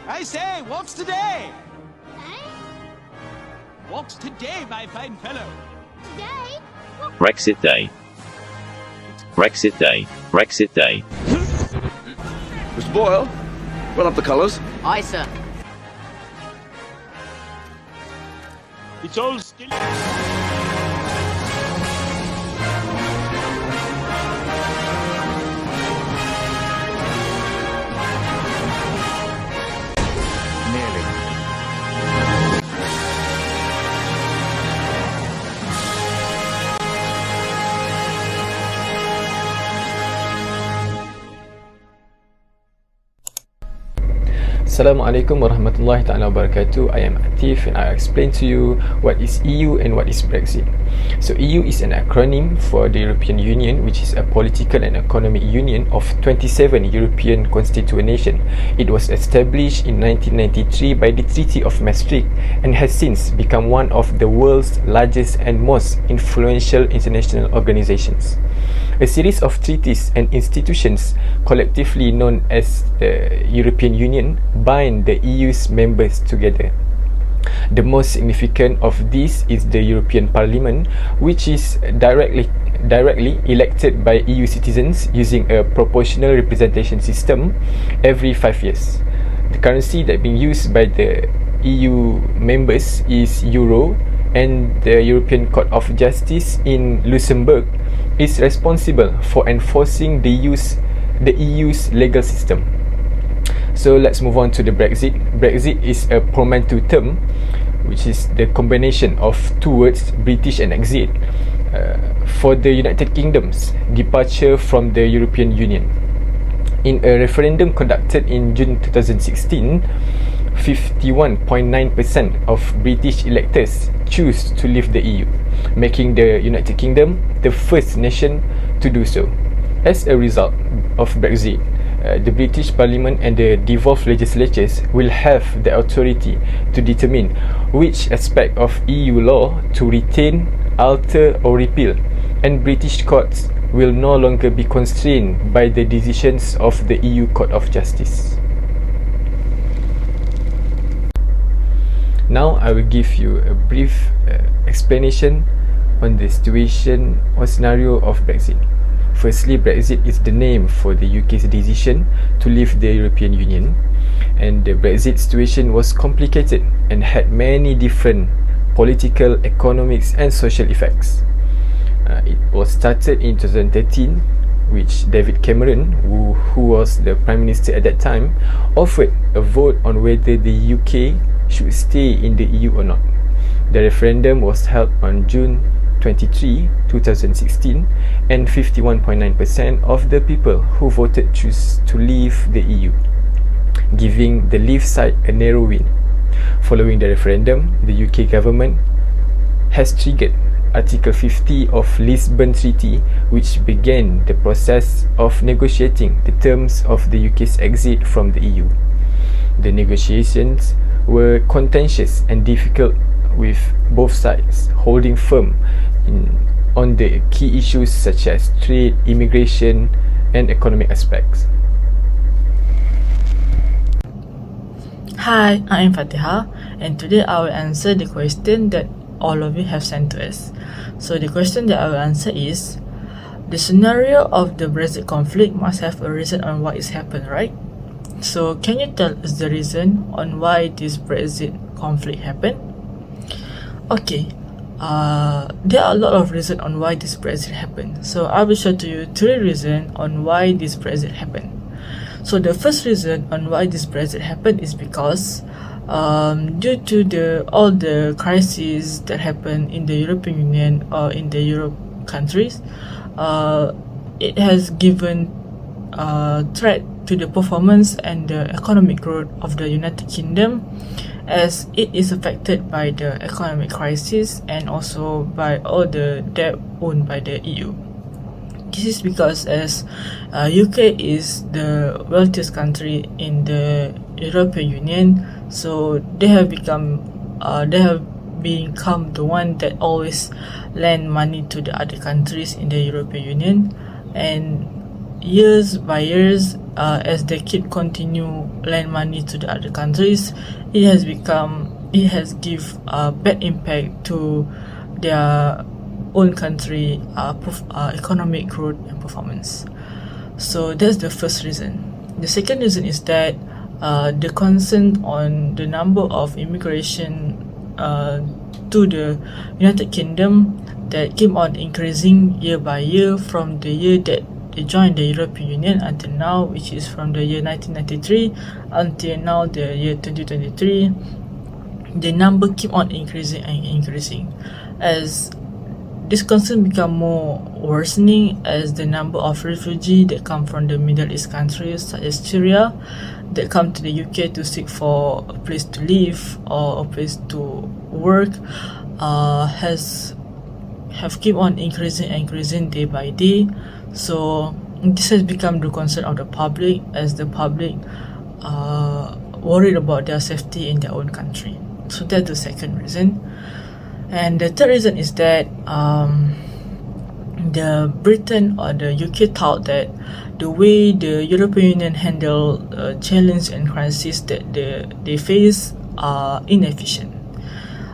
I say, walks today! Eh? Walks today, my fine fellow! Today? Brexit Day. Brexit Day. Brexit Day. Mr. Boyle, run up the colours. Aye, sir. It's all still... Assalamualaikum warahmatullahi ta'ala wabarakatuh. I am ATIF and I'll explain to you what is EU and what is Brexit. So EU is an acronym for the European Union, which is a political and economic union of 27 European constituent nations. It was established in 1993 by the Treaty of Maastricht and has since become one of the world's largest and most influential international organizations. A series of treaties and institutions, collectively known as the European Union, bind the EU's members together. The most significant of these is the European Parliament, which is directly elected by EU citizens using a proportional representation system every 5 years. The currency that being used by the EU members is Euro, and the European Court of Justice in Luxembourg is responsible for enforcing the EU's legal system. So let's move on to the Brexit. Brexit is a portmanteau term, which is the combination of two words, British and exit, for the United Kingdom's departure from the European Union. In a referendum conducted in June 2016, 51.9% of British electors choose to leave the EU, making the United Kingdom the first nation to do so. As a result of Brexit, the British Parliament and the devolved legislatures will have the authority to determine which aspect of EU law to retain, alter or repeal, and British courts will no longer be constrained by the decisions of the EU Court of Justice. Now I will give you a brief explanation on the situation or scenario of Brexit. Firstly, Brexit is the name for the UK's decision to leave the European Union, and the Brexit situation was complicated and had many different political, economics and social effects. It was started in 2013, which David Cameron, who was the Prime Minister at that time, offered a vote on whether the UK should stay in the EU or not. The referendum was held on June 23, 2016, and 51.9% of the people who voted chose to leave the EU, giving the Leave side a narrow win. Following the referendum, the UK government has triggered Article 50 of Lisbon Treaty, which began the process of negotiating the terms of the UK's exit from the EU. The negotiations were contentious and difficult, with both sides holding firm on the key issues such as trade, immigration and economic aspects. Hi, I'm Fatihah, and today I will answer the question that all of you have sent to us. So the question that I will answer is, the scenario of the Brexit conflict must have a reason on what is happened, right? So can you tell us the reason on why this Brexit conflict happened? Okay, there are a lot of reasons on why this Brexit happened. So I will show to you 3 reasons on why this Brexit happened. So the first reason on why this Brexit happened is because due to all the crises that happen in the European Union or in the Europe countries, it has given threat to the performance and the economic growth of the United Kingdom, as it is affected by the economic crisis and also by all the debt owned by the EU. This is because as UK is the wealthiest country in the European Union, so they have become the one that always lend money to the other countries in the European Union, and years by years as they keep continue lend money to the other countries, it has give a bad impact to their own country economic growth and performance. So that's the first reason. The second reason is that the concern on the number of immigration to the United Kingdom that keep on increasing year by year from the year that they joined the European Union until now, which is from the year 1993 until now, the year 2023. The number keep on increasing and increasing as this concern become more worsening as the number of refugees that come from the Middle East countries such as Syria that come to the UK to seek for a place to live or a place to work have keep on increasing day by day. So this has become the concern of the public as the public worried about their safety in their own country. So that's the second reason. And the third reason is that the Britain or the UK thought that the way the European Union handle challenge and crisis that they face are inefficient.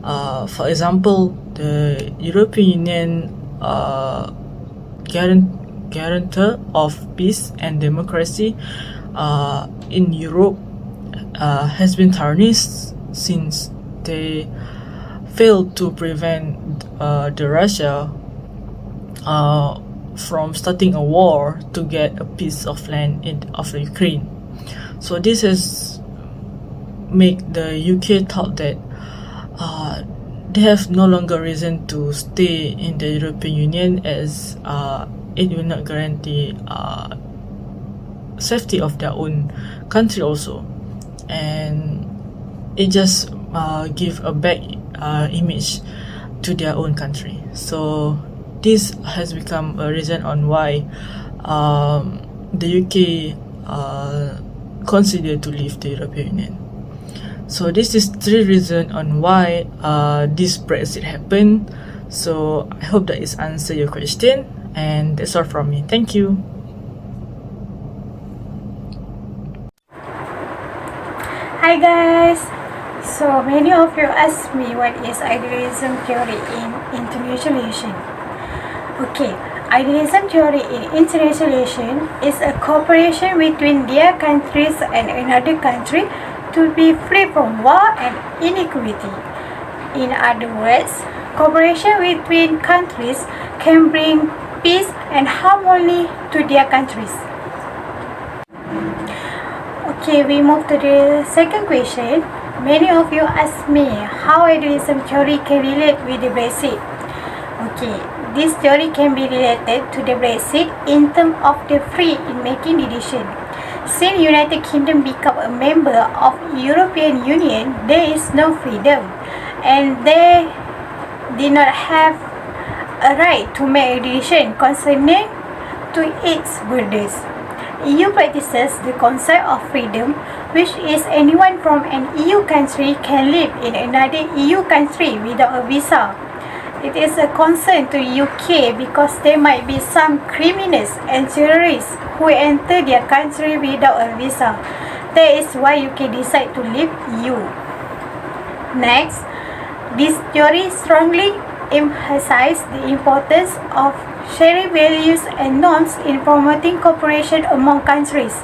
For example, the European Union guarantor of peace and democracy in Europe has been tarnished since they failed to prevent the Russia from starting a war to get a piece of land of Ukraine. So this has made the UK thought that they have no longer reason to stay in the European Union as it will not guarantee safety of their own country also, and it just give a bad image to their own country. So this has become a reason on why the UK consider to leave the European Union. So this is three reasons on why this Brexit happened. So I hope that is answer your question, and that's all from me. Thank you. Hi guys. So many of you ask me what is idealism theory in international relation. Okay, idealism theory in international relation is a cooperation between their countries and another country to be free from war and inequality. In other words, cooperation between countries can bring peace and harmony to their countries. Okay, we move to the second question. Many of you ask me how idealism theory can relate with the Brexit. Okay, this theory can be related to the Brexit in terms of the free in making decision. Since United Kingdom become a member of European Union, there is no freedom and they did not have a right to make a decision concerning to its borders. EU practices the concept of freedom, which is anyone from an EU country can live in another EU country without a visa. It is a concern to UK because there might be some criminals and terrorists who enter their country without a visa. That is why UK decide to leave EU. Next, this theory strongly emphasizes the importance of sharing values and norms in promoting cooperation among countries.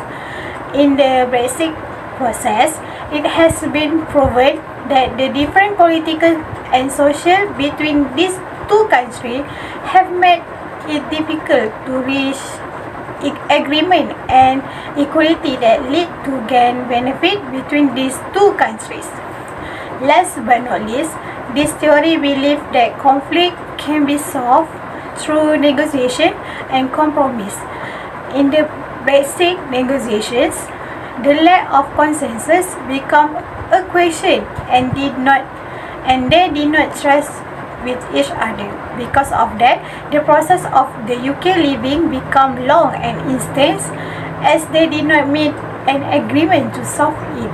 In the Brexit process, it has been proven that the different political and social between these two countries have made it difficult to reach agreement and equality that lead to gain benefit between these two countries. Last but not least, this theory believes that conflict can be solved through negotiation and compromise. In the Brexit negotiations, the lack of consensus became a question and they did not trust with each other. Because of that, the process of the UK leaving became long and intense as they did not meet an agreement to solve it.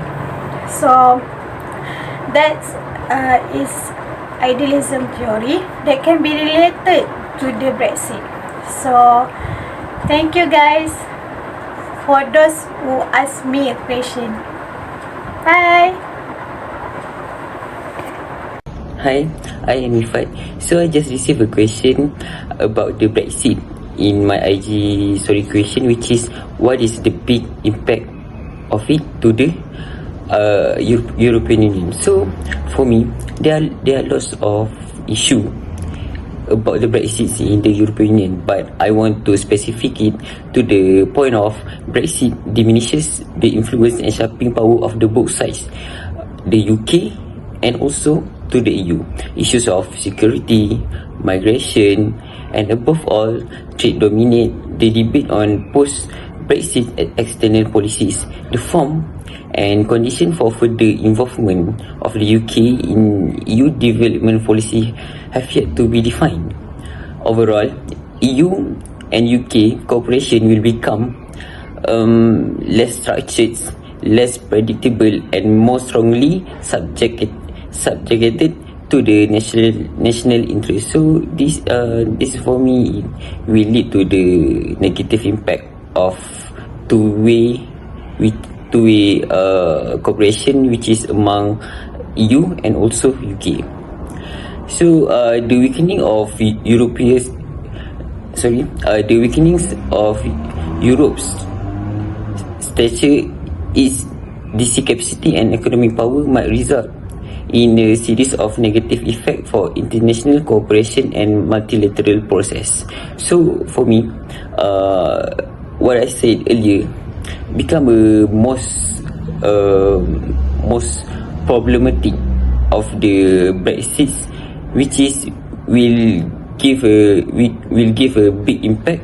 So that is idealism theory that can be related to the Brexit. So thank you guys. for those who ask me a question. Bye. Hi, I am IFFAT. So I just received a question about the Brexit in my IG story question, which is what is the big impact of it to the European Union. So for me, there are lots of issue about the Brexit in the European Union, but I want to specific it to the point of Brexit diminishes the influence and shopping power of the both sides, the UK and also to the EU. Issues of security, migration, and above all, trade dominate the debate on post-Brexit external policies. The form and condition for further involvement of the UK in EU development policy have yet to be defined. Overall, EU and UK cooperation will become less structured, less predictable, and more strongly subjected to the national interest. So this for me will lead to the negative impact of two-way cooperation, which is among EU and also UK. So the weakening of Europe's stature, its DC capacity and economic power might result in a series of negative effects for international cooperation and multilateral process. So for me, what I said earlier become a most problematic of the Brexit, which is will give a big impact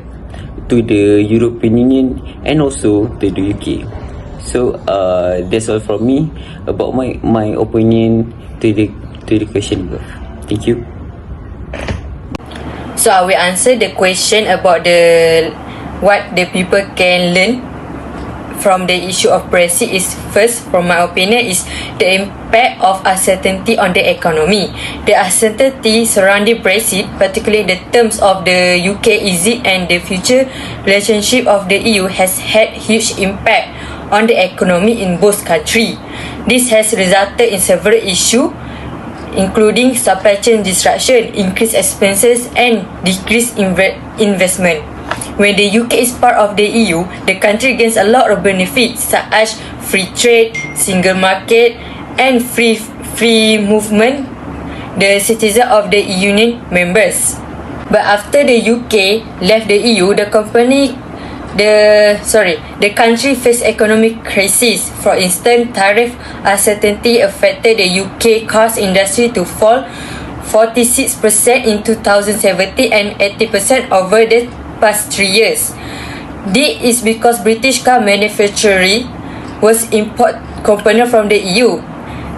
to the European Union and also to the UK. So that's all from me about my opinion to the question above. Thank you. So I will answer the question about what the people can learn from the issue of Brexit. Is first, from my opinion, is the impact of uncertainty on the economy. The uncertainty surrounding Brexit, particularly the terms of the UK exit and the future relationship of the EU, has had huge impact on the economy in both countries. This has resulted in several issues, including supply chain disruption, increased expenses, and decreased investment. When the UK is part of the EU, the country gains a lot of benefits such as free trade, single market, and free movement the citizens of the union members. But after the UK left the EU, the country faced economic crisis. For instance, tariff uncertainty affected the UK cars industry to fall 46% in 2017 and 80% over the past 3 years. This is because British car manufacturing was import component from the EU.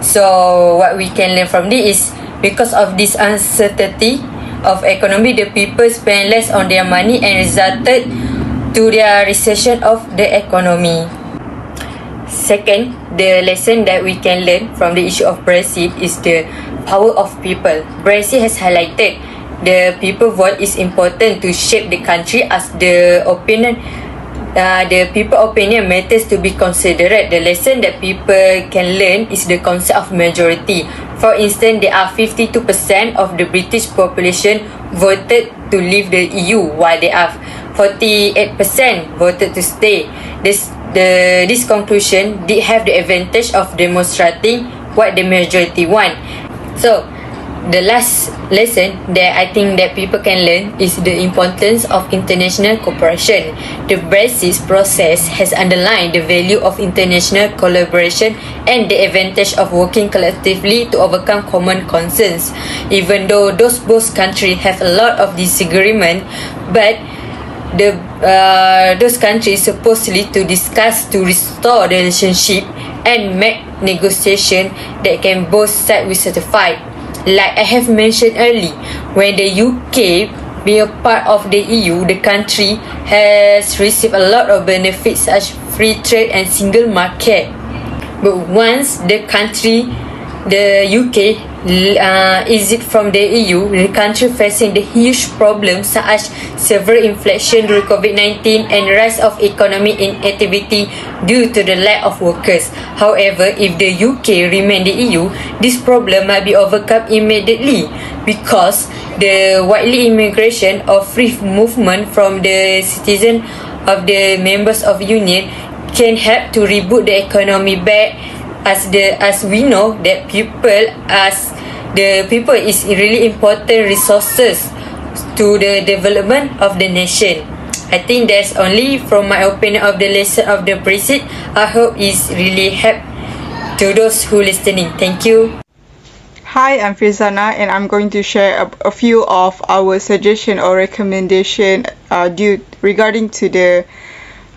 So what we can learn from this is, because of this uncertainty of economy, the people spend less on their money and resulted to their recession of the economy. Second, the lesson that we can learn from the issue of Brexit is the power of people. Brexit has highlighted the people vote is important to shape the country, as the people opinion matters to be considered. The lesson that people can learn is the concept of majority. For instance, there are 52% of the British population voted to leave the EU, while there are 48% voted to stay. This conclusion did have the advantage of demonstrating what the majority want. So, the last lesson that I think that people can learn is the importance of international cooperation. The Brexit process has underlined the value of international collaboration and the advantage of working collectively to overcome common concerns. Even though both countries have a lot of disagreement, but those countries supposedly to discuss to restore the relationship and make negotiation that can both sides be certified. Like I have mentioned earlier, when the UK be a part of the EU, the country has received a lot of benefits such as free trade and single market. But once the UK Is it from the EU, the country facing the huge problems such as severe inflation due to COVID-19 and rise of economic inactivity due to the lack of workers. However, if the UK remain the EU, this problem might be overcome immediately because the widely immigration of free movement from the citizen of the members of Union can help to reboot the economy back, as we know that people is really important resources to the development of the nation. I think that's only from my opinion of the lesson of the Brexit. I hope it's really help to those who listening. Thank you. Hi, I'm FIRZANAH and I'm going to share a few of our suggestion or recommendation regarding to the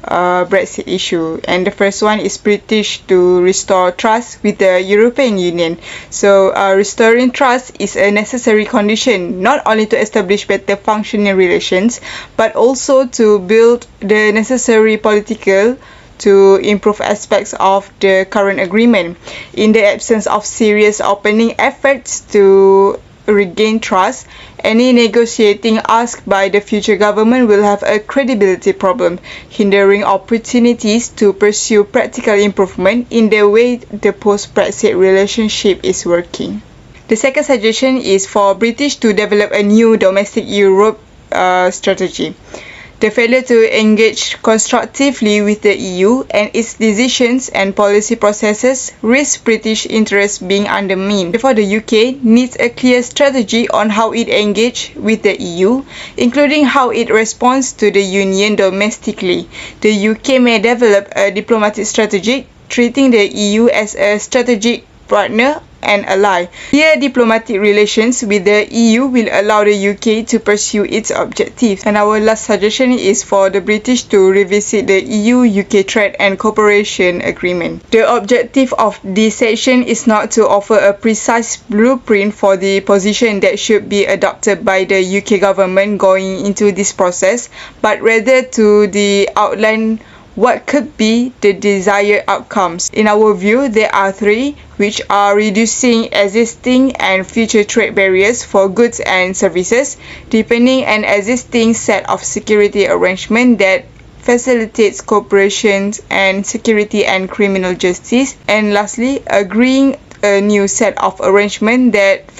Brexit issue. And the first one is British to restore trust with the European Union. So restoring trust is a necessary condition not only to establish better functioning relations but also to build the necessary political to improve aspects of the current agreement. In the absence of serious opening efforts to regain trust, any negotiating asked by the future government will have a credibility problem, hindering opportunities to pursue practical improvement in the way the post-Brexit relationship is working. The second suggestion is for British to develop a new domestic Europe strategy. The failure to engage constructively with the EU and its decisions and policy processes risk British interests being undermined. Therefore, the UK needs a clear strategy on how it engages with the EU, including how it responds to the Union domestically. The UK may develop a diplomatic strategy, treating the EU as a strategic partner and ally. Clear diplomatic relations with the EU will allow the UK to pursue its objectives. And our last suggestion is for the British to revisit the EU-UK Trade and Cooperation Agreement. The objective of this section is not to offer a precise blueprint for the position that should be adopted by the UK government going into this process, but rather to outline what could be the desired outcomes. In our view, there are three, which are reducing existing and future trade barriers for goods and services, deepening an existing set of security arrangements that facilitates cooperation and security and criminal justice, and lastly, agreeing a new set of arrangements that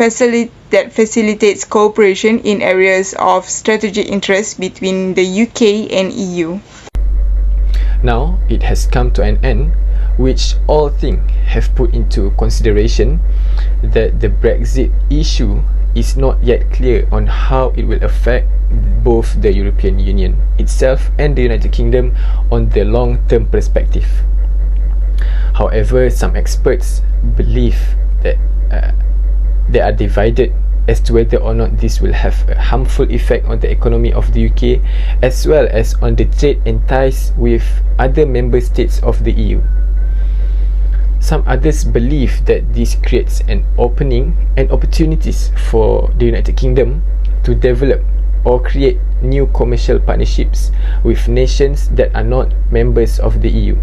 facilitates cooperation in areas of strategic interest between the UK and EU. Now it has come to an end, which all think have put into consideration that the Brexit issue is not yet clear on how it will affect both the European Union itself and the United Kingdom on the long-term perspective. However, some experts believe that they are divided as to whether or not this will have a harmful effect on the economy of the UK as well as on the trade and ties with other member states of the EU. Some others believe that this creates an opening and opportunities for the United Kingdom to develop or create new commercial partnerships with nations that are not members of the EU.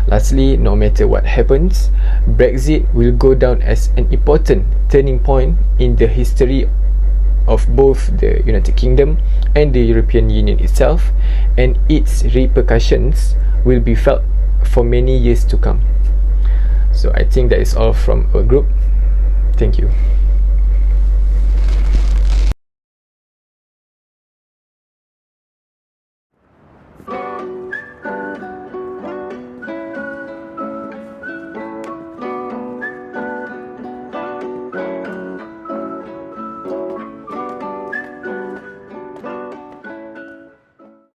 Lastly, no matter what happens, Brexit will go down as an important turning point in the history of both the United Kingdom and the European Union itself, and its repercussions will be felt for many years to come. So I think that is all from our group. Thank you.